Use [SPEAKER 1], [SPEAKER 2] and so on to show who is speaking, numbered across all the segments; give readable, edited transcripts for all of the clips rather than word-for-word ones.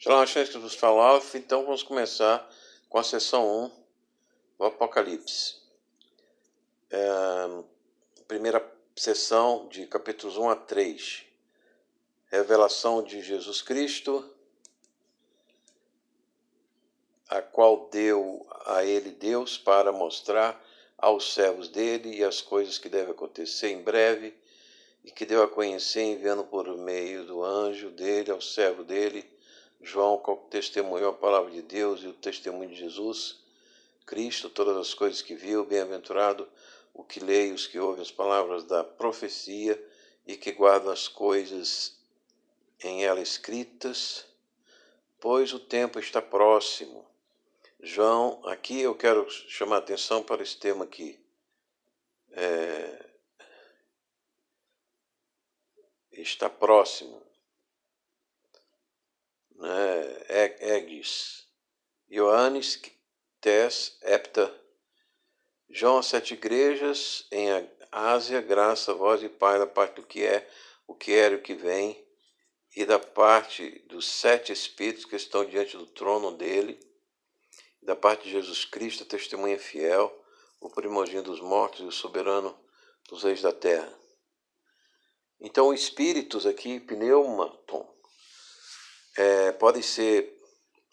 [SPEAKER 1] Shalom, que vos fala. Então vamos começar com a sessão 1 do Apocalipse. Primeira sessão de capítulos 1 a 3. Revelação de Jesus Cristo, a qual deu a ele Deus para mostrar aos servos dele e as coisas que devem acontecer em breve, e que deu a conhecer enviando por meio do anjo dele ao servo dele, João, qual testemunhou a palavra de Deus e o testemunho de Jesus Cristo, todas as coisas que viu. Bem-aventurado o que lê e os que ouvem as palavras da profecia e que guardam as coisas em ela escritas, pois o tempo está próximo. João, aqui eu quero chamar a atenção para esse tema aqui. Está próximo. Egis. Ioannis tes hepta. João, as 7 igrejas em Ásia, graça a vós e Pai, da parte do que é, o que era e o que vem, e da parte dos 7 Espíritos que estão diante do trono dele, e da parte de Jesus Cristo, a testemunha fiel, o primogênito dos mortos e o soberano dos reis da terra. Então, espíritos aqui, pneumaton, podem ser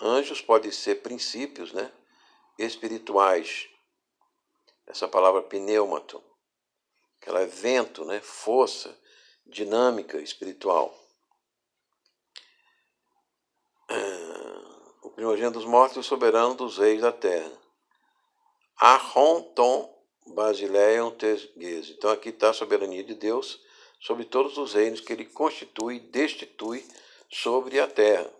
[SPEAKER 1] anjos, podem ser princípios, espirituais. Essa palavra pneumaton, que ela é vento, força, dinâmica espiritual. O primogênito dos mortos e o soberano dos reis da terra. Ahonton basileion tesges. Então aqui está a soberania de Deus sobre todos os reinos que ele constitui e destitui sobre a terra.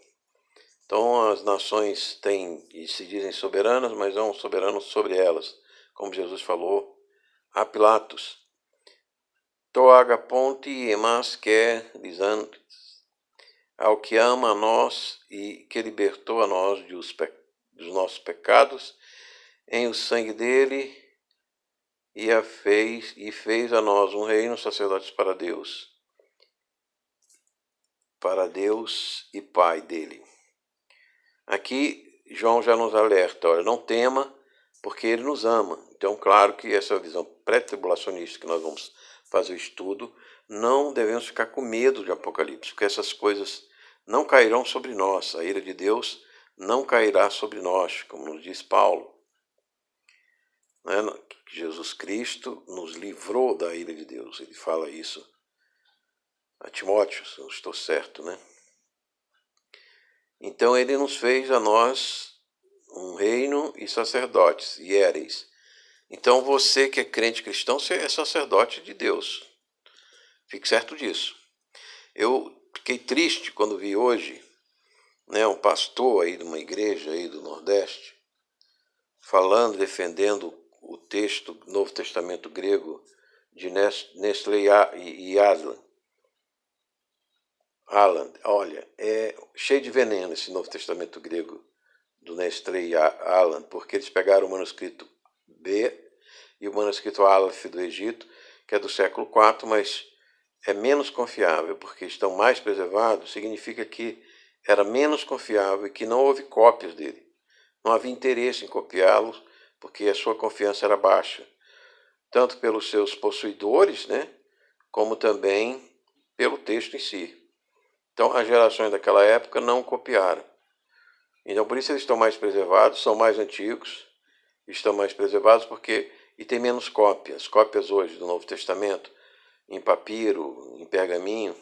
[SPEAKER 1] Então as nações têm e se dizem soberanas, mas não soberanos sobre elas, como Jesus falou a Pilatos. Toaga ponte emas quer dizendo ao que ama a nós e que libertou a nós dos nossos pecados em o sangue dele e fez a nós um reino, sacerdotes para Deus e Pai dele. Aqui João já nos alerta, olha, não tema, porque ele nos ama. Então, claro que essa é a visão pré-tribulacionista que nós vamos fazer o estudo. Não devemos ficar com medo de Apocalipse, porque essas coisas não cairão sobre nós. A ira de Deus não cairá sobre nós, como nos diz Paulo. Jesus Cristo nos livrou da ira de Deus. Ele fala isso a Timóteo, se eu estou certo, Então ele nos fez a nós um reino e sacerdotes, hiereis. Então você que é crente cristão, você é sacerdote de Deus. Fique certo disso. Eu fiquei triste quando vi hoje, um pastor aí de uma igreja aí do Nordeste, falando, defendendo o texto do Novo Testamento grego de Nestle e Aland. Olha, é cheio de veneno esse Novo Testamento grego do Nestle e Aland, porque eles pegaram o manuscrito B e o manuscrito Aleph do Egito, que é do século IV, mas é menos confiável, porque estão mais preservados. Significa que era menos confiável e que não houve cópias dele. Não havia interesse em copiá-los, porque a sua confiança era baixa, tanto pelos seus possuidores, como também pelo texto em si. Então, as gerações daquela época não copiaram. Então, por isso eles estão mais preservados, são mais antigos, estão mais preservados e tem menos cópias. Cópias hoje do Novo Testamento, em papiro, em pergaminho,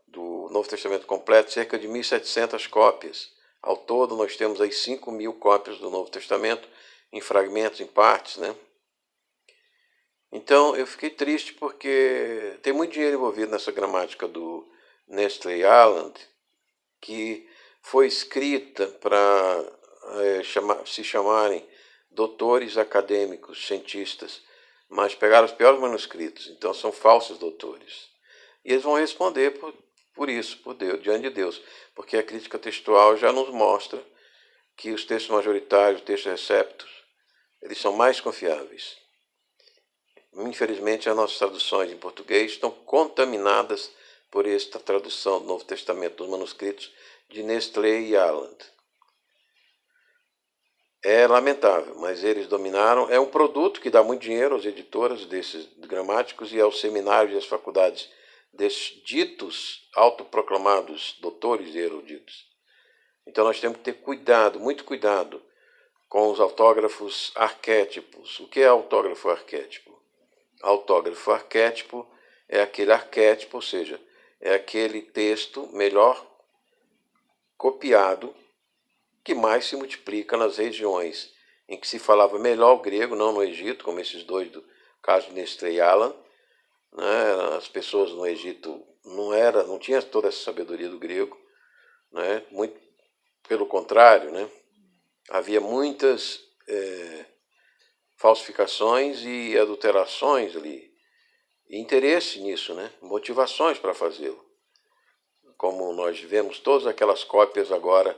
[SPEAKER 1] do Novo Testamento completo, cerca de 1.700 cópias. Ao todo, nós temos aí 5.000 cópias do Novo Testamento, em fragmentos, em partes, Então, eu fiquei triste porque tem muito dinheiro envolvido nessa gramática do Nestle Aland, que foi escrita para se chamarem doutores acadêmicos, cientistas, mas pegaram os piores manuscritos, então são falsos doutores. E eles vão responder por isso, por Deus, diante de Deus, porque a crítica textual já nos mostra que os textos majoritários, os textos receptos, eles são mais confiáveis. Infelizmente, as nossas traduções em português estão contaminadas por esta tradução do Novo Testamento dos manuscritos de Nestlé e Aland. É lamentável, mas eles dominaram. É um produto que dá muito dinheiro às editoras desses gramáticos e aos seminários e às faculdades desses ditos autoproclamados doutores e eruditos. Então nós temos que ter cuidado, muito cuidado, com os autógrafos arquétipos. O que é autógrafo arquétipo? Autógrafo arquétipo é aquele arquétipo, ou seja, é aquele texto melhor copiado que mais se multiplica nas regiões em que se falava melhor o grego, não no Egito, como esses dois do caso de Nestlé e Alan. Né? As pessoas no Egito não tinham toda essa sabedoria do grego, né? Muito pelo contrário, né? Havia muitas falsificações e adulterações ali, e interesse nisso, né? Motivações para fazê-lo. Como nós vemos todas aquelas cópias agora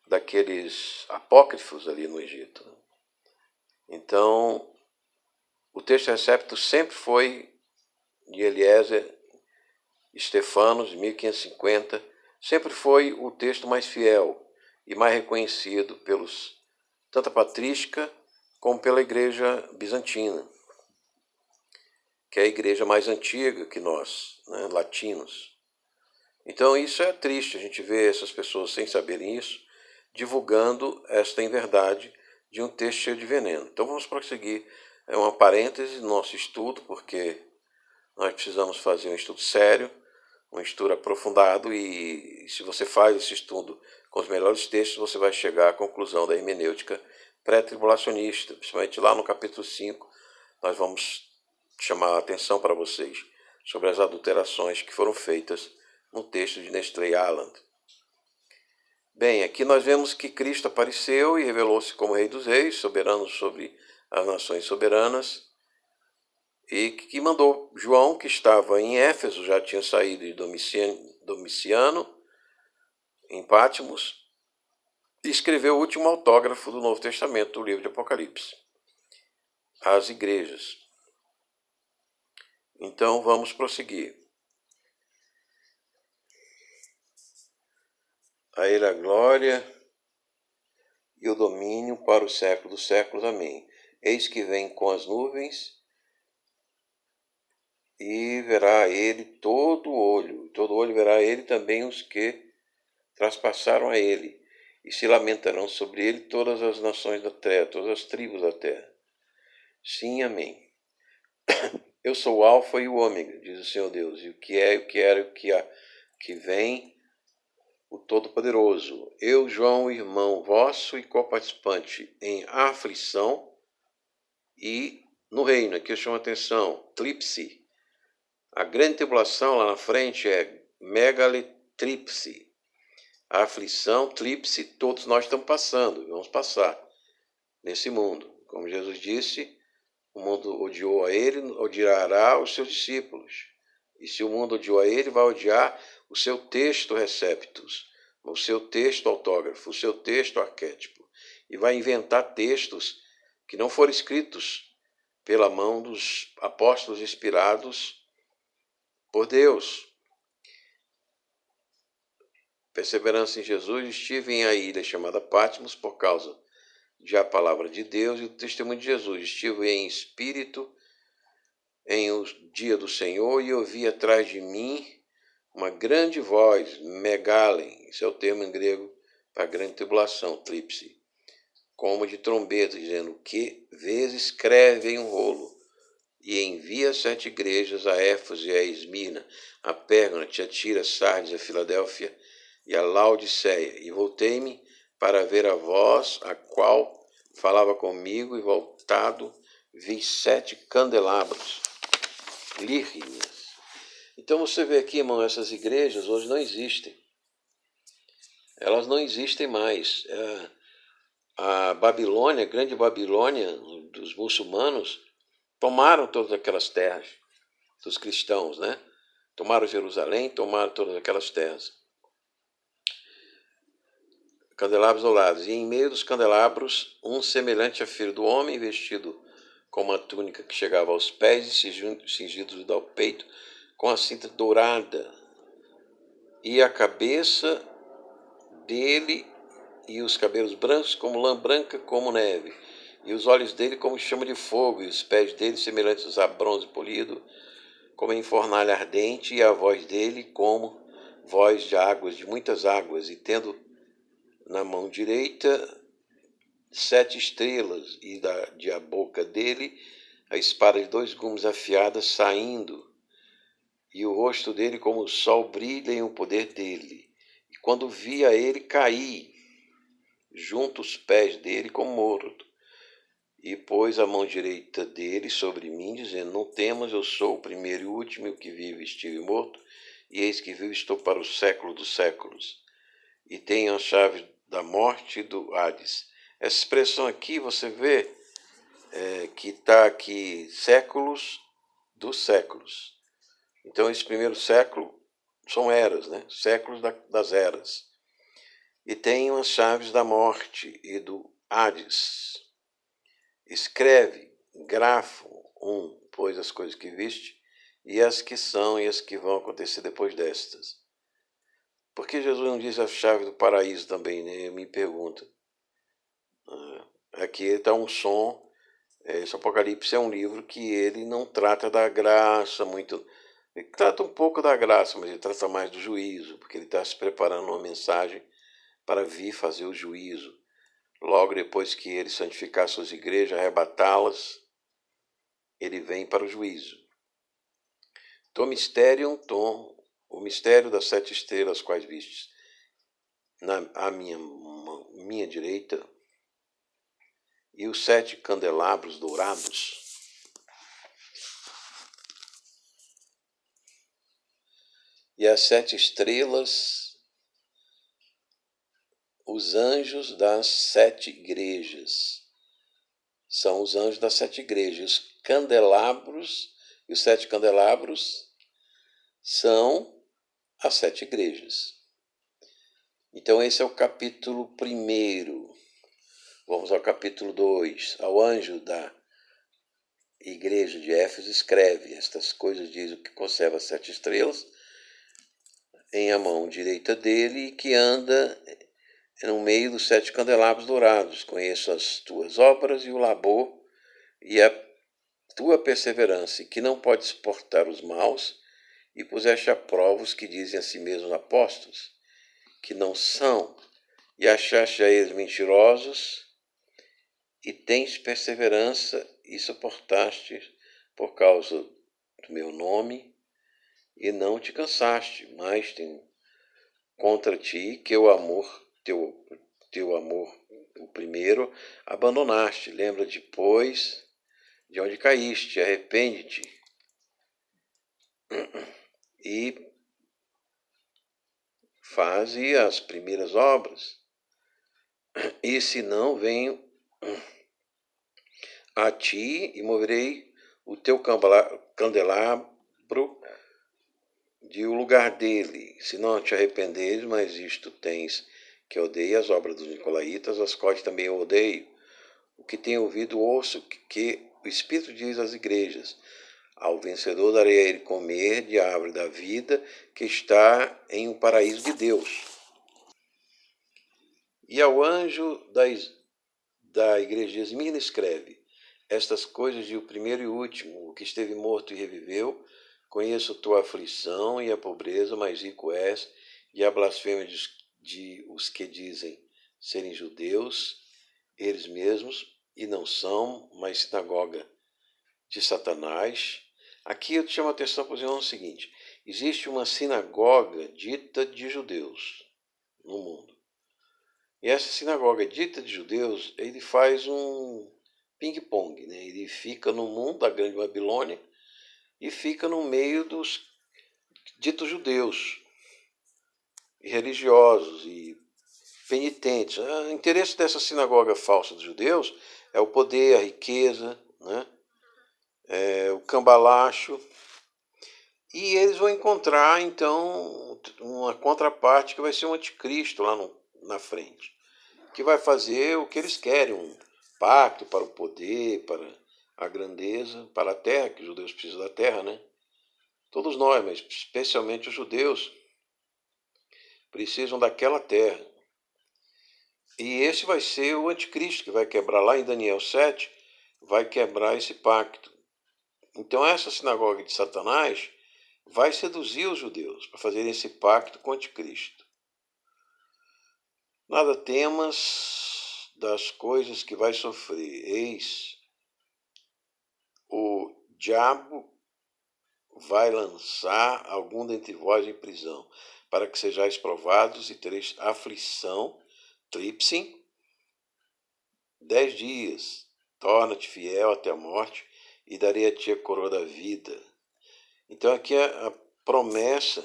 [SPEAKER 1] daqueles apócrifos ali no Egito. Então, o texto recepto sempre foi de Eliezer Stefanos, de 1550, sempre foi o texto mais fiel e mais reconhecido pelos tanto a patrística como pela igreja bizantina, que é a igreja mais antiga que nós, né, latinos. Então isso é triste, a gente vê essas pessoas sem saberem isso, divulgando esta inverdade de um texto cheio de veneno. Então vamos prosseguir, é uma parêntese no nosso estudo, porque nós precisamos fazer um estudo sério, um estudo aprofundado, e se você faz esse estudo com os melhores textos, você vai chegar à conclusão da hermenêutica pré-tribulacionista. Principalmente lá no capítulo 5, nós vamos chamar a atenção para vocês sobre as adulterações que foram feitas no texto de Nestlé Aland. Bem, aqui nós vemos que Cristo apareceu e revelou-se como Rei dos Reis, soberano sobre as nações soberanas, e que mandou João, que estava em Éfeso, já tinha saído de Domiciano, em Patmos, e escreveu o último autógrafo do Novo Testamento, do livro de Apocalipse, às igrejas. Então vamos prosseguir. A ele a glória e o domínio para o século dos séculos. Amém. Eis que vem com as nuvens, e verá ele todo olho verá ele também os que traspassaram a ele, e se lamentarão sobre ele todas as nações da terra, todas as tribos da terra. Sim, amém. Eu sou o Alfa e o Ômega, diz o Senhor Deus, e o que é, o que era, o que há, que vem, o Todo-Poderoso. Eu, João, irmão vosso e coparticipante em aflição e no reino. Aqui eu chamo a atenção, tríplice. A grande tribulação lá na frente é megaletripse. A aflição, tríplice, todos nós estamos passando, vamos passar nesse mundo. Como Jesus disse, o mundo odiou a ele, odiará os seus discípulos. E se o mundo odiou a ele, vai odiar o seu texto receptus, o seu texto autógrafo, o seu texto arquétipo. E vai inventar textos que não foram escritos pela mão dos apóstolos inspirados por Deus. Perseverança em Jesus, estive em a ilha chamada Patmos por causa de a palavra de Deus e o testemunho de Jesus. Estive em espírito em o dia do Senhor e ouvi atrás de mim uma grande voz, megalen, esse é o termo em grego para a grande tribulação, tríplice, como de trombeta, dizendo: que vezes escreve em um rolo e envia 7 igrejas, a Éfeso e a Esmirna, a Pérgamo, a Tiatira, a Sardes, a Filadélfia e a Laodiceia. E voltei-me para ver a voz, a qual falava comigo, e voltado vi 7 candelabros lírios. Então você vê aqui, irmão, essas igrejas hoje não existem. Elas não existem mais. A Babilônia, a grande Babilônia dos muçulmanos, tomaram todas aquelas terras dos cristãos, né? Tomaram Jerusalém, tomaram todas aquelas terras. Candelabros ao lado. E em meio dos candelabros, um semelhante a filho do homem, vestido com uma túnica que chegava aos pés e cingido ao peito, com a cinta dourada. e a cabeça dele e os cabelos brancos como lã branca como neve, e os olhos dele como chama de fogo, e os pés dele semelhantes a bronze polido, como em fornalha ardente, e a voz dele como voz de águas, de muitas águas, e tendo na mão direita 7 estrelas, e de a boca dele a espada de 2 gumes afiadas saindo, e o rosto dele como o sol brilha em o poder dele. E quando via ele, caí junto os pés dele como morto. E pôs a mão direita dele sobre mim, dizendo: Não temas, eu sou o primeiro e o último, e o que vive estive morto, e eis que vivo estou para o século dos séculos. E tenho a chave da morte e do Hades. Essa expressão aqui, você vê que está aqui séculos dos séculos. Então, esse primeiro século são eras, né? Séculos das eras. E tem as chaves da morte e do Hades. Escreve, grafo, pois as coisas que viste, e as que são e as que vão acontecer depois destas. Por que Jesus não diz a chave do paraíso também, né? Eu me pergunto. Aqui está um som. Esse Apocalipse é um livro que ele não trata da graça muito. Ele trata um pouco da graça, mas ele trata mais do juízo, porque ele está se preparando uma mensagem para vir fazer o juízo. Logo depois que ele santificar suas igrejas, arrebatá-las, ele vem para o juízo. O mistério das 7 estrelas, quais vistes à minha direita, e os 7 candelabros dourados, e as 7 estrelas, os anjos das 7 igrejas. São os anjos das 7 igrejas. Os candelabros, e os 7 candelabros são as 7 igrejas. Então, esse é o capítulo 1. Vamos ao capítulo 2. Ao anjo da igreja de Éfeso escreve: Estas coisas diz o que conserva as 7 estrelas em a mão direita dele, e que anda no meio dos 7 candelabros dourados. Conheço as tuas obras e o labor e a tua perseverança, e que não pode suportar os maus, e puseste a prova os que dizem a si mesmos apóstolos, que não são, e achaste a eles mentirosos, e tens perseverança, e suportaste por causa do meu nome, e não te cansaste, mas tenho contra ti que o amor, teu amor, o primeiro, abandonaste. Lembra-te, pois, de onde caíste, arrepende-te, e faze as primeiras obras. E se não, venho a ti e moverei o teu candelabro de o lugar dele. Se não te arrependeres, mas isto tens, que odeia as obras dos nicolaítas, as quais também eu odeio. O que tenho ouvido, ouço que o Espírito diz às igrejas: Ao vencedor darei a ele comer de árvore da vida, que está em um paraíso de Deus. E ao anjo da igreja de Esmirna escreve: Estas coisas de o primeiro e último, o que esteve morto e reviveu. Conheço tua aflição e a pobreza, mas rico és, e a blasfêmia de os que dizem serem judeus, eles mesmos, e não são, mas sinagoga de Satanás. Aqui eu te chamo a atenção para o seguinte: existe uma sinagoga dita de judeus no mundo. E essa sinagoga dita de judeus, ele faz um ping-pong, né? Ele fica no mundo da Grande Babilônia e fica no meio dos ditos judeus, e religiosos e penitentes. O interesse dessa sinagoga falsa dos judeus é o poder, a riqueza, né? O cambalacho. E eles vão encontrar, então, uma contraparte que vai ser um anticristo lá na frente, que vai fazer o que eles querem, um pacto para o poder, para a grandeza, para a terra, que os judeus precisam da terra, né? Todos nós, mas especialmente os judeus. precisam daquela terra. E esse vai ser o anticristo que vai quebrar lá em Daniel 7, vai quebrar esse pacto. Então essa sinagoga de Satanás vai seduzir os judeus para fazerem esse pacto com o anticristo. Nada temas das coisas que vai sofrer. Eis, o diabo vai lançar algum dentre vós em prisão, para que sejais provados e tereis aflição, tripsim, 10 dias. Torna-te fiel até a morte e darei a ti a coroa da vida. Então aqui a promessa,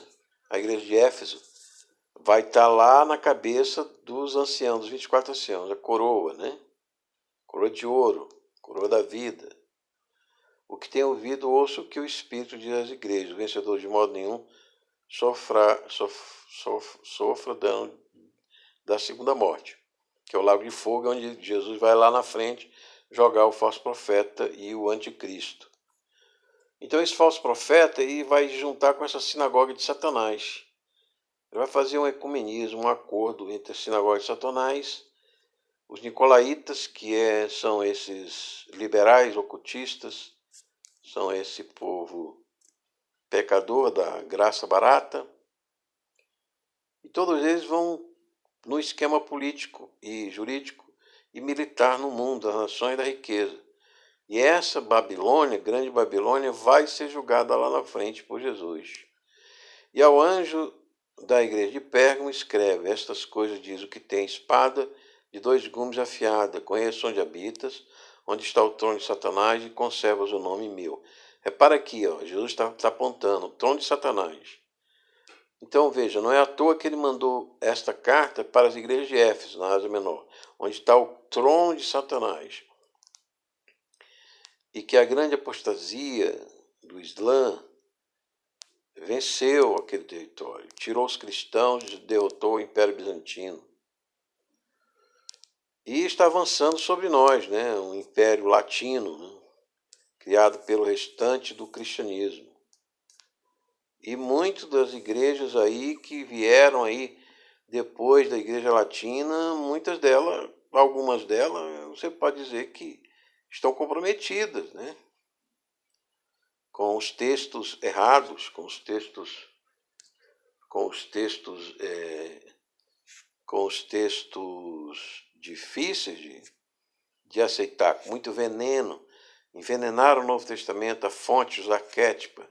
[SPEAKER 1] a igreja de Éfeso vai estar lá na cabeça dos anciãos, dos 24 anciãos, a coroa, né? Coroa de ouro, coroa da vida. O que tem ouvido, ouça o que o Espírito diz às igrejas. O vencedor de modo nenhum sofra dano da segunda morte, que é o lago de fogo, onde Jesus vai lá na frente jogar o falso profeta e o anticristo. Então esse falso profeta ele vai juntar com essa sinagoga de Satanás. Ele vai fazer um ecumenismo, um acordo entre a sinagoga de Satanás, os nicolaítas, que são esses liberais ocultistas, são esse povo pecador da graça barata, e todos eles vão no esquema político e jurídico e militar no mundo, das nações da riqueza. E essa Babilônia, grande Babilônia, vai ser julgada lá na frente por Jesus. E ao anjo da igreja de Pérgamo escreve: estas coisas diz o que tem espada de 2 gumes afiada, conheço onde habitas, onde está o trono de Satanás, e conservas o nome meu. Repara aqui, Jesus está apontando o trono de Satanás. Então veja, não é à toa que ele mandou esta carta para as igrejas de Éfeso, na Ásia Menor, onde está o trono de Satanás. E que a grande apostasia do Islã venceu aquele território, tirou os cristãos, derrotou o Império Bizantino. E está avançando sobre nós, né? Um Império Latino, né? Criado pelo restante do cristianismo. E muitas das igrejas aí que vieram aí depois da Igreja Latina, muitas delas, algumas delas, você pode dizer que estão comprometidas, né? Com os textos errados, com os textos difíceis de aceitar, com muito veneno. Envenenaram o Novo Testamento, a fonte, os arquétipos,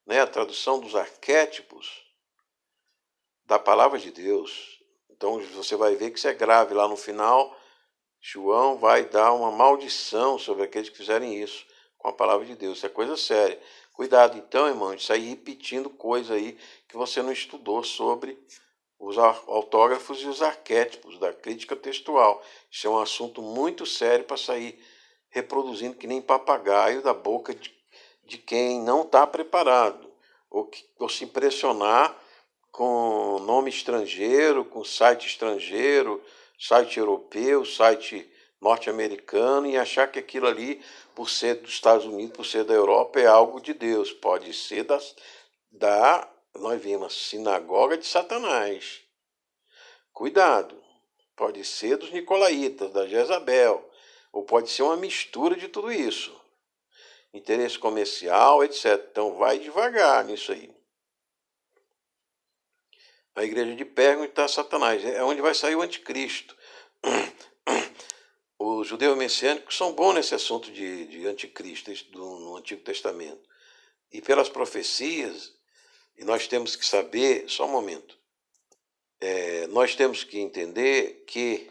[SPEAKER 1] né? A tradução dos arquétipos da palavra de Deus. Então você vai ver que isso é grave. Lá no final, João vai dar uma maldição sobre aqueles que fizerem isso com a palavra de Deus. Isso é coisa séria. Cuidado então, irmão, de sair repetindo coisa aí que você não estudou sobre os autógrafos e os arquétipos da crítica textual. Isso é um assunto muito sério para sair reproduzindo que nem papagaio da boca de quem não está preparado, ou se impressionar com nome estrangeiro, com site estrangeiro, site europeu, site norte-americano, e achar que aquilo ali, por ser dos Estados Unidos, por ser da Europa, é algo de Deus. Pode ser nós vimos, sinagoga de Satanás. Cuidado, pode ser dos nicolaítas, da Jezabel, ou pode ser uma mistura de tudo isso. Interesse comercial, etc. Então vai devagar nisso aí. A igreja de Pérgamo está Satanás, é onde vai sair o anticristo. Os judeus messiânicos são bons nesse assunto de anticristo no Antigo Testamento. E pelas profecias, e nós temos que saber, só um momento, nós temos que entender que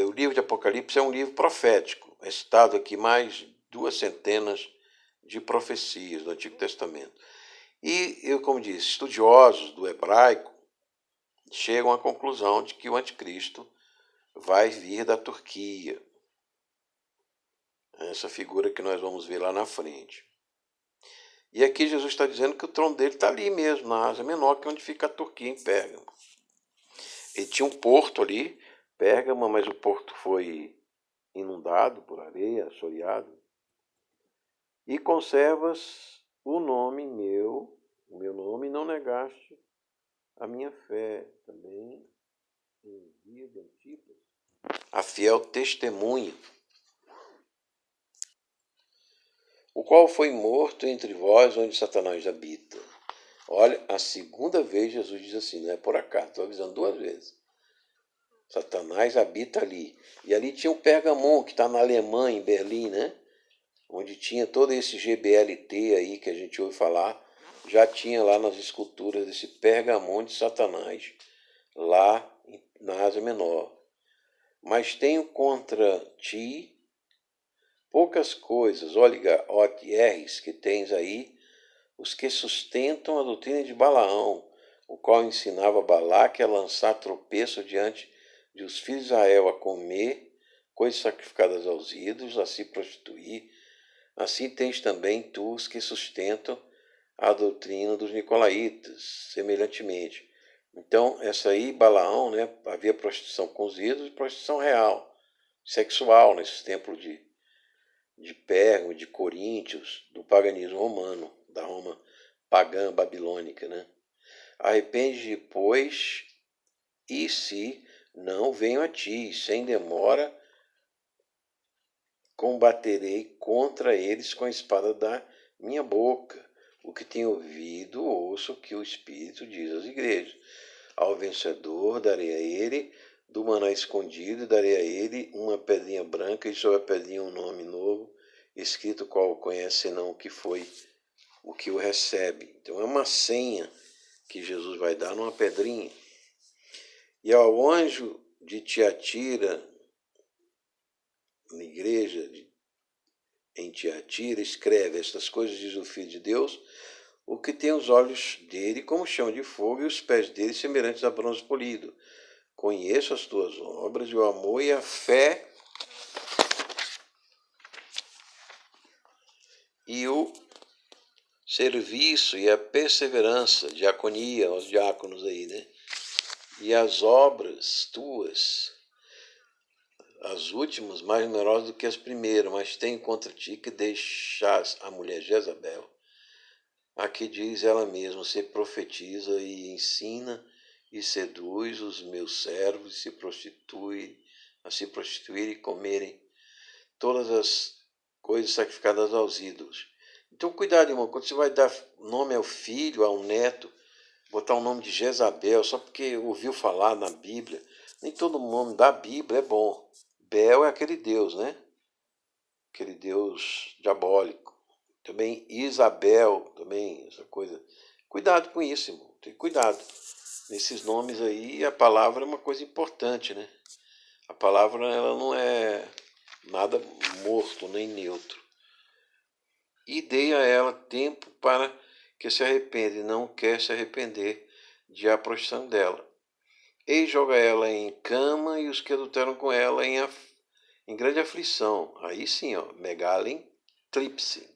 [SPEAKER 1] o livro de Apocalipse é um livro profético. É citado aqui mais 2 centenas de profecias do Antigo Testamento. E eu, como disse, estudiosos do hebraico chegam à conclusão de que o anticristo vai vir da Turquia. Essa figura que nós vamos ver lá na frente. E aqui Jesus está dizendo que o trono dele está ali mesmo, na Ásia Menor, que é onde fica a Turquia, em Pérgamo. Ele tinha um porto ali, Pérgamo, mas o porto foi inundado por areia, assoreado. E conservas o nome meu, o meu nome, não negaste a minha fé também envia de Antipas a fiel testemunha, o qual foi morto entre vós onde Satanás habita. Olha, a segunda vez Jesus diz assim, não é por acaso, estou avisando 2 vezes. Satanás habita ali. E ali tinha o Pergamon, que está na Alemanha, em Berlim, né? Onde tinha todo esse GBLT aí que a gente ouve falar. Já tinha lá nas esculturas esse Pergamon de Satanás, lá na Ásia Menor. Mas tenho contra ti poucas coisas, OTRs, que tens aí, os que sustentam a doutrina de Balaão, o qual ensinava Balaque a lançar tropeço diante de os filhos de Israel, a comer coisas sacrificadas aos ídolos, a se prostituir. Assim tens também tu os que sustentam a doutrina dos nicolaítas, semelhantemente. Então, essa aí, Balaão, né, havia prostituição com os ídolos e prostituição real, sexual, nesses templos de Pérgamo, de Coríntios, do paganismo romano, da Roma pagã babilônica, né? Arrepende-te, pois, e se não venho a ti, sem demora combaterei contra eles com a espada da minha boca. O que tenho ouvido, ouço que o Espírito diz às igrejas. Ao vencedor darei a ele do maná escondido, darei a ele uma pedrinha branca e sobre a pedrinha um nome novo, escrito qual conhece senão o que foi o que o recebe. Então é uma senha que Jesus vai dar numa pedrinha. E ao anjo de Tiatira, na igreja em Tiatira, escreve: estas coisas diz o Filho de Deus, o que tem os olhos dele como chão de fogo e os pés dele semelhantes a bronze polido. Conheço as tuas obras e o amor e a fé e o serviço e a perseverança, diaconia, os diáconos aí, né? E as obras tuas, as últimas, mais numerosas do que as primeiras, mas tenho contra ti que deixas a mulher Jezabel, a que diz ela mesma, se profetiza e ensina e seduz os meus servos a se prostituir e comerem todas as coisas sacrificadas aos ídolos. Então, cuidado, irmão, quando você vai dar nome ao filho, ao neto, botar o nome de Jezabel, só porque ouviu falar na Bíblia, nem todo nome da Bíblia é bom. Bel é aquele Deus, né? Aquele Deus diabólico. Também Isabel, também, essa coisa. Cuidado com isso, irmão. Tem cuidado. Nesses nomes aí, a palavra é uma coisa importante, né? A palavra ela não é nada morto nem neutro. E dei a ela tempo para que se arrependa e não quer se arrepender de a prostituição dela. E joga ela em cama e os que adulteram com ela em grande aflição. Aí sim, ó, megalen tripse.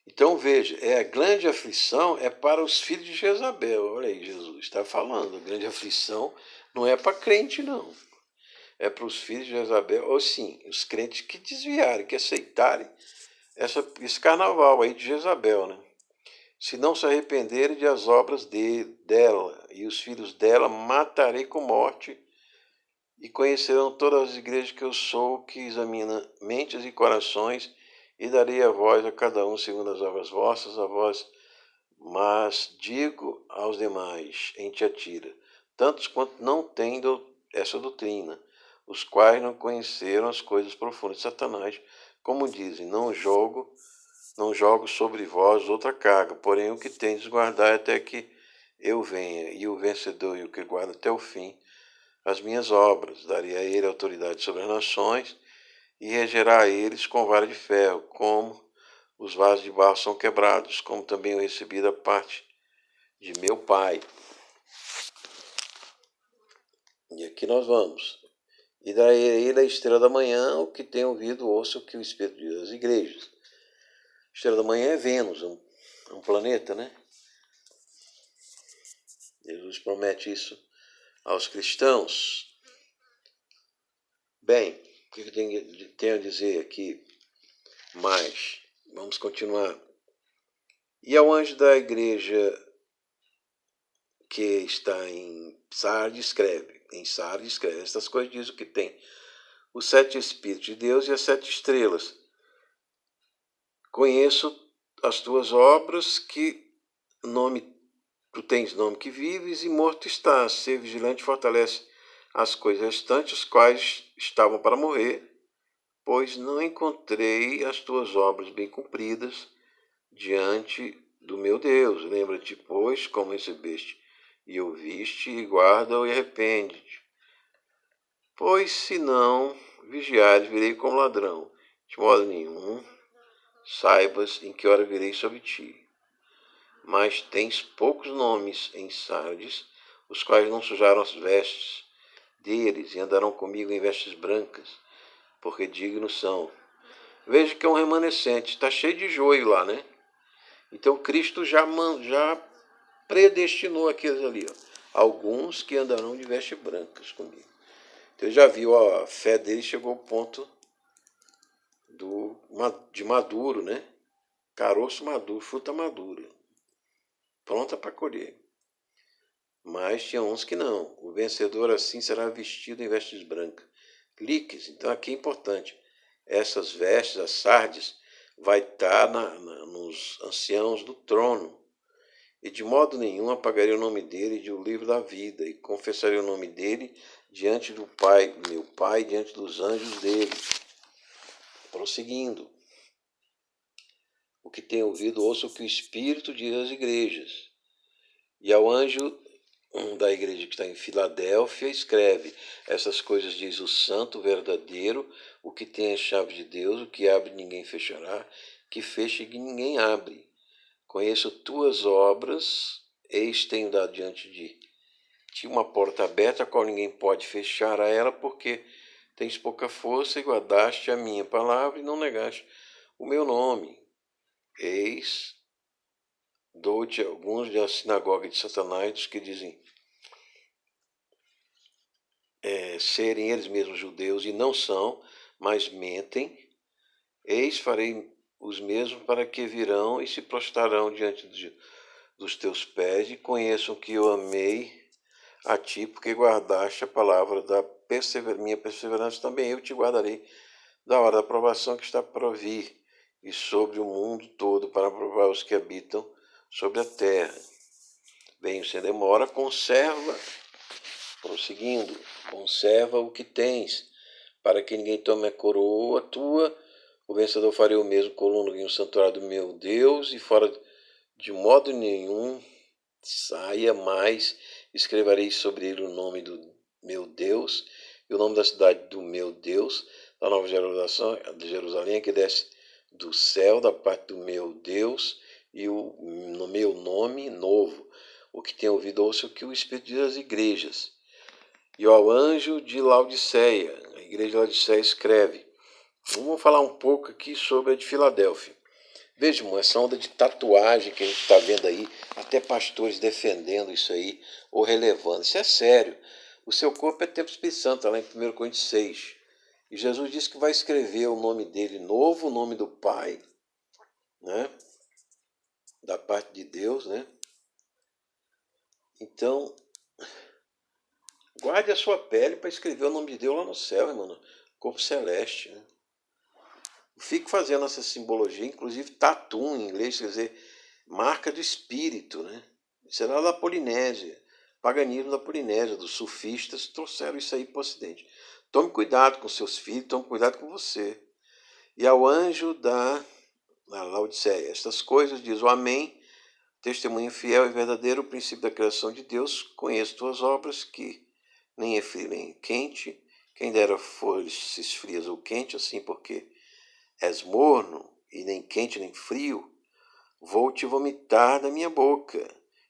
[SPEAKER 1] Então veja, a grande aflição é para os filhos de Jezabel. Olha aí, Jesus está falando, a grande aflição não é para crente, não. É para os filhos de Jezabel, ou sim, os crentes que desviarem, que aceitarem esse carnaval aí de Jezabel, né? Se não se arrependerem de as obras dela e os filhos dela, matarei com morte, e conhecerão todas as igrejas que eu sou, que examina mentes e corações, e darei a vós a cada um segundo as obras vossas, a vós, mas digo aos demais em Tiatira, tantos quanto não têm essa doutrina, os quais não conheceram as coisas profundas de Satanás, como dizem, não jogo sobre vós outra carga, porém o que tendes guardar até que eu venha, e o vencedor e o que guarda até o fim as minhas obras, darei a ele autoridade sobre as nações, e regerá a eles com vara de ferro, como os vasos de barro são quebrados, como também eu recebi da parte de meu Pai. E aqui nós vamos. E darei a ele a estrela da manhã, o que tem ouvido, ouça o que o Espírito diz às igrejas. A estrela da manhã é Vênus, um planeta, né? Jesus promete isso aos cristãos. Bem, o que eu tenho a dizer aqui mais? Vamos continuar. E ao anjo da igreja que está em Sardes, escreve. Em Sardes, escreve. Estas coisas diz o que tem os 7 Espíritos de Deus e as 7 estrelas. Conheço as tuas obras, que tu tens nome que vives e morto estás. Ser vigilante fortalece as coisas restantes, as quais estavam para morrer, pois não encontrei as tuas obras bem cumpridas diante do meu Deus. Lembra-te, pois, como recebeste e ouviste, e guarda-o e arrepende-te. Pois, se não vigiares, virei como ladrão. De modo nenhum saibas em que hora virei sobre ti. Mas tens poucos nomes em Sardes, os quais não sujaram as vestes deles e andarão comigo em vestes brancas, porque dignos são. Veja que é um remanescente, está cheio de joio lá, né? Então Cristo já predestinou aqueles ali, ó, alguns que andarão de vestes brancas comigo. Então ele já viu, ó, a fé dele chegou ao ponto de maduro, né? Caroço maduro, fruta madura, pronta para colher. Mas tinha uns que não. O vencedor assim será vestido em vestes brancas. Líquies, então aqui é importante. Essas vestes, as sardes, vai estar nos anciãos do trono. E de modo nenhum apagaria o nome dele do livro da vida, e confessaria o nome dele diante do Pai, meu Pai, diante dos anjos dele. Prosseguindo. O que tem ouvido, ouça o que o Espírito diz às igrejas. E ao anjo da igreja que está em Filadélfia, escreve: essas coisas diz o santo verdadeiro, o que tem a chave de Deus, o que abre ninguém fechará, que fecha e ninguém abre. Conheço tuas obras, eis tenho dado diante de ti uma porta aberta, a qual ninguém pode fechar a ela, porque tens pouca força e guardaste a minha palavra e não negaste o meu nome. Eis, dou-te alguns da sinagoga de Satanás, dos que dizem serem eles mesmos judeus e não são, mas mentem. Eis, farei os mesmos para que virão e se prostrarão diante dos teus pés e conheçam que eu amei a ti, porque guardaste a palavra da minha perseverança, também eu te guardarei da hora da provação que está para vir, e sobre o mundo todo, para provar os que habitam sobre a terra. Venho sem demora, conserva, prosseguindo, conserva o que tens, para que ninguém tome a coroa tua. O vencedor farei o mesmo colono em um santuário do meu Deus, e fora de modo nenhum saia mais, escreverei sobre ele o nome do meu Deus e o nome da cidade do meu Deus, da nova Jerusalém, que desce do céu, da parte do meu Deus, e no meu nome novo. O que tem ouvido, ouça o que o Espírito diz às igrejas. E ao anjo de Laodiceia, a igreja de Laodiceia escreve. Vamos falar um pouco aqui sobre a de Filadélfia. Vejam, essa onda de tatuagem que a gente está vendo aí, até pastores defendendo isso aí, ou relevando. Isso é sério. O seu corpo é templo do Espírito Santo, está lá em 1 Coríntios 6. E Jesus disse que vai escrever o nome dele novo, o nome do Pai, né? Da parte de Deus, né? Então, guarde a sua pele para escrever o nome de Deus lá no céu, irmão. Corpo celeste, né? Fico fazendo essa simbologia, inclusive tatu em inglês, quer dizer, marca do espírito, né? Isso é lá da Polinésia, paganismo da Polinésia, dos sufistas, trouxeram isso aí para o Ocidente. Tome cuidado com seus filhos, tome cuidado com você. E ao anjo da Laodiceia, estas coisas diz o Amém, testemunho fiel e verdadeiro, o princípio da criação de Deus, conheço tuas obras, que nem é frio nem quente, quem dera fosse frias ou quente, assim porque és morno, e nem quente nem frio, vou te vomitar da minha boca.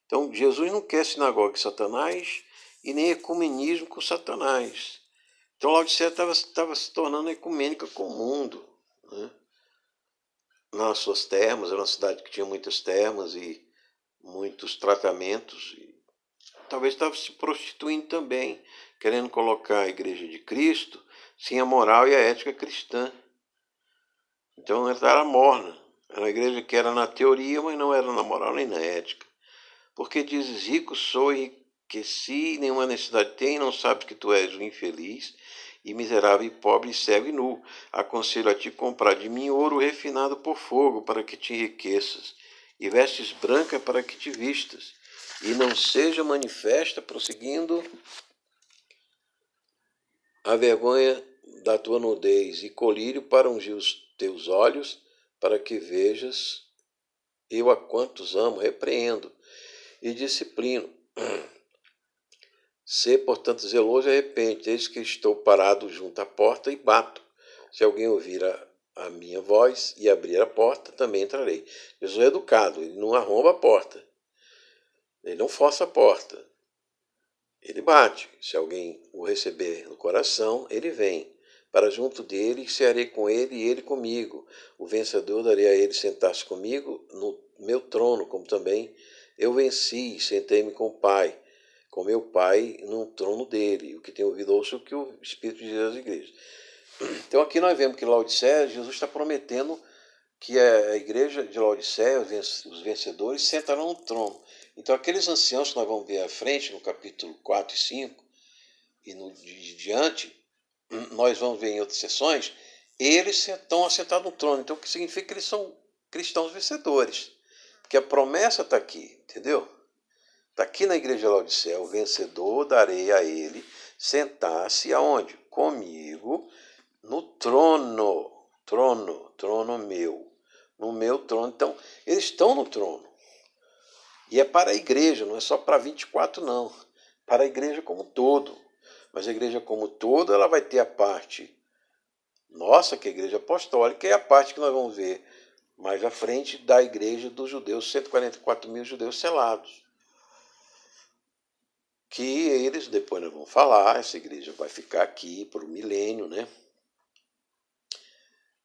[SPEAKER 1] Então, Jesus não quer sinagoga com Satanás e nem ecumenismo com Satanás. Então, Laodiceia estava se tornando ecumênica com o mundo, né? Nas suas termas, era uma cidade que tinha muitas termas e muitos tratamentos. E talvez estava se prostituindo também, querendo colocar a igreja de Cristo sem a moral e a ética cristã. Então ela era morna. Era uma igreja que era na teoria, mas não era na moral nem na ética. Porque dizes, rico sou e enriqueci, nenhuma necessidade tem, não sabes que tu és o infeliz, e miserável, e pobre, e cego e nu. Aconselho a ti comprar de mim ouro refinado por fogo, para que te enriqueças, e vestes branca para que te vistas, e não seja manifesta, prosseguindo, a vergonha da tua nudez, e colírio para ungir os teus olhos, para que vejas. Eu a quantos amo, repreendo e disciplino. Sê, portanto, zeloso e arrepende. Eis que estou parado junto à porta e bato. Se alguém ouvir a minha voz e abrir a porta, também entrarei. Jesus é educado, ele não arromba a porta. Ele não força a porta. Ele bate. Se alguém o receber no coração, ele vem. Para junto dele, e cearei com ele e ele comigo. O vencedor darei a ele sentar-se comigo no meu trono, como também eu venci e sentei-me com o Pai, com meu Pai no trono dele. O que tem ouvido, ouça o que o Espírito diz às igrejas. Então aqui nós vemos que Laodiceia, Jesus está prometendo que a igreja de Laodiceia, os vencedores, sentarão no trono. Então aqueles anciãos que nós vamos ver à frente, no capítulo 4 e 5, e no de diante, nós vamos ver em outras sessões, eles estão assentados no trono. Então o que significa que eles são cristãos vencedores. Porque a promessa está aqui, entendeu? Está aqui na igreja de Laodiceia, o vencedor darei a ele sentar-se aonde? Comigo no trono, trono meu, no meu trono. Então, eles estão no trono. E é para a igreja, não é só para 24 não, para a igreja como um todo. Mas a igreja como um todo, ela vai ter a parte nossa, que é a igreja apostólica, e a parte que nós vamos ver mais à frente da igreja dos judeus, 144 mil judeus selados. Que eles, depois nós vamos falar, essa igreja vai ficar aqui por um milênio, né?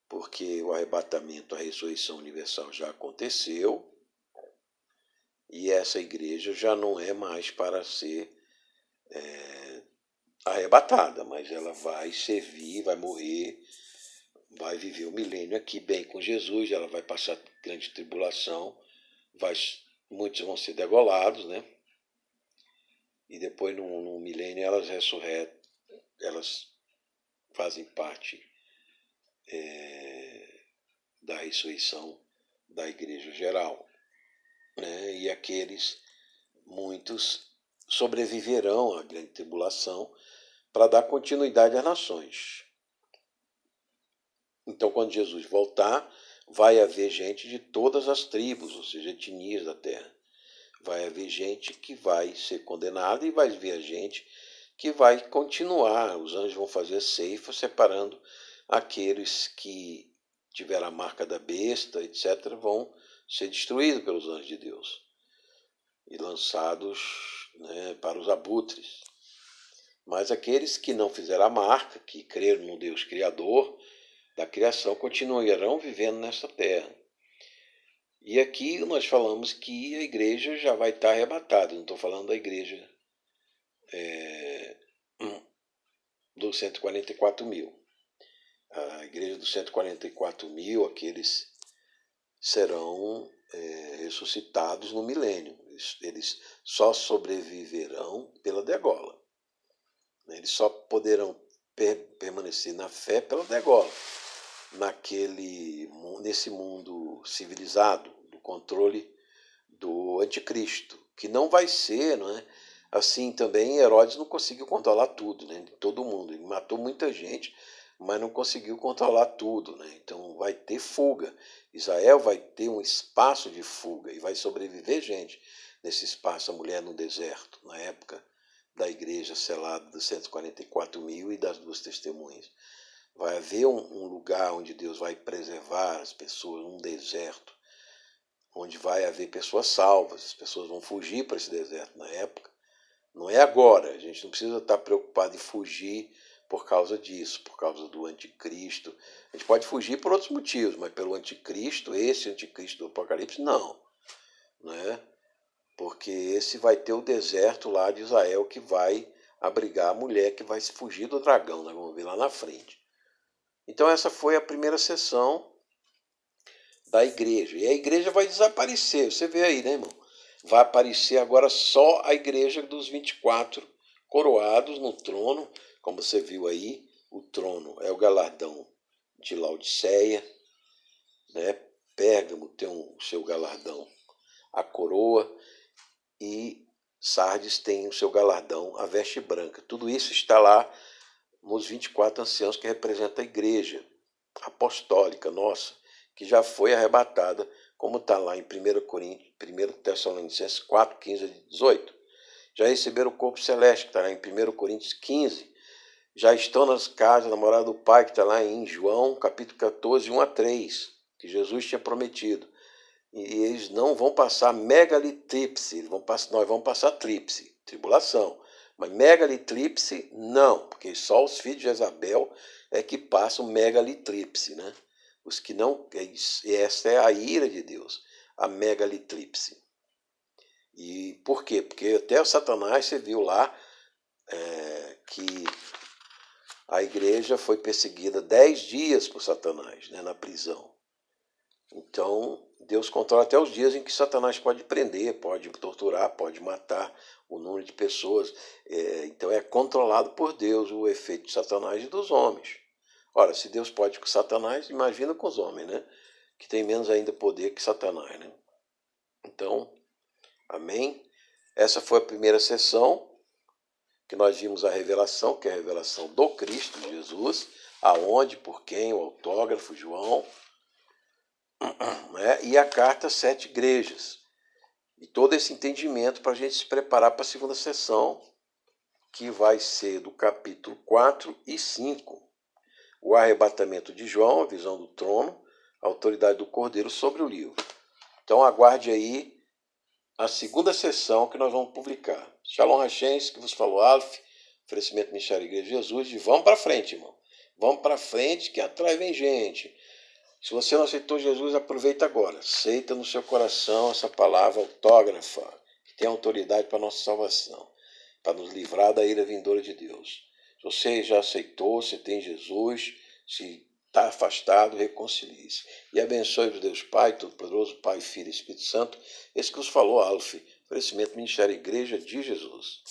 [SPEAKER 1] Porque o arrebatamento, a ressurreição universal já aconteceu, e essa igreja já não é mais para ser arrebatada, mas ela vai servir, vai morrer, vai viver o milênio aqui bem com Jesus, ela vai passar grande tribulação, muitos vão ser degolados, né? E depois no milênio elas ressurretam, elas fazem parte da ressurreição da igreja geral, né? E muitos sobreviverão à grande tribulação para dar continuidade às nações. Então, quando Jesus voltar, vai haver gente de todas as tribos, ou seja, etnias da terra. Vai haver gente que vai ser condenada e vai haver gente que vai continuar. Os anjos vão fazer ceifa, separando aqueles que tiveram a marca da besta, etc., vão ser destruídos pelos anjos de Deus e lançados, né, para os abutres. Mas aqueles que não fizeram a marca, que creram no Deus Criador da criação, continuarão vivendo nessa terra. E aqui nós falamos que a igreja já vai estar arrebatada. Não estou falando da igreja dos 144 mil. A igreja dos 144 mil, aqueles serão ressuscitados no milênio. Eles só sobreviverão pela degola. Eles só poderão permanecer na fé pela degola. Nesse mundo civilizado, do controle do anticristo, que não vai ser, não é? Assim também Herodes não conseguiu controlar tudo, né? De todo mundo. Ele matou muita gente, mas não conseguiu controlar tudo, né? Então vai ter fuga. Israel vai ter um espaço de fuga e vai sobreviver gente nesse espaço, a mulher no deserto, na época da igreja selada dos 144 mil e das duas testemunhas. Vai haver um lugar onde Deus vai preservar as pessoas, um deserto, onde vai haver pessoas salvas. As pessoas vão fugir para esse deserto na época. Não é agora, a gente não precisa estar preocupado em fugir por causa disso, por causa do anticristo. A gente pode fugir por outros motivos, mas pelo anticristo, esse anticristo do Apocalipse, não. Né? Porque esse vai ter o deserto lá de Israel que vai abrigar a mulher que vai fugir do dragão, nós vamos ver lá na frente. Então essa foi a primeira sessão da igreja. E a igreja vai desaparecer. Você vê aí, né, irmão? vai aparecer agora só a igreja dos 24 coroados no trono, como você viu aí. O trono é o galardão de Laodiceia, né? Pérgamo tem o seu galardão, a coroa, e Sardes tem o seu galardão, a veste branca. Tudo isso está lá nos 24 anciãos, que representa a igreja apostólica nossa, que já foi arrebatada, como está lá em 1 Tessalonicenses 4, 15 a 18. Já receberam o corpo celeste, que está lá em 1 Coríntios 15. Já estão nas casas da morada do Pai, que está lá em João, capítulo 14, 1 a 3, que Jesus tinha prometido. E eles não vão passar megalitripse, nós vamos passar tríplice, tribulação. Mas megalitripse, não, porque só os filhos de Jezabel é que passam megalitripse, né? Os que não, essa é a ira de Deus, a megalitripse. E por quê? Porque até o Satanás, você viu lá, que a igreja foi perseguida 10 dias por Satanás, né, na prisão. Então, Deus controla até os dias em que Satanás pode prender, pode torturar, pode matar o número de pessoas. Então, é controlado por Deus o efeito de Satanás e dos homens. Ora, se Deus pode com Satanás, imagina com os homens, né? Que tem menos ainda poder que Satanás, né? Então, amém? Essa foi a primeira sessão, que nós vimos a revelação, que é a revelação do Cristo Jesus, aonde, por quem, o autógrafo, João, né? E a carta às 7 igrejas. E todo esse entendimento para a gente se preparar para a segunda sessão, que vai ser do capítulo 4 e 5. O arrebatamento de João, a visão do trono, a autoridade do Cordeiro sobre o livro. Então aguarde aí a segunda sessão que nós vamos publicar. Shalom Hashens, que vos falou Aleph, oferecimento do Ministério Igreja de Jesus, e vamos para frente, irmão. Vamos para frente que atrás vem gente. Se você não aceitou Jesus, aproveita agora. Aceita no seu coração essa palavra autógrafa, que tem autoridade para a nossa salvação, para nos livrar da ira vindoura de Deus. Se você já aceitou, você tem Jesus, se está afastado, reconcilie-se. E abençoe-vos Deus Pai, Todo-Poderoso, Pai, Filho e Espírito Santo. Esse que vos falou, Aleph, oferecimento Ministério Igreja de Jesus.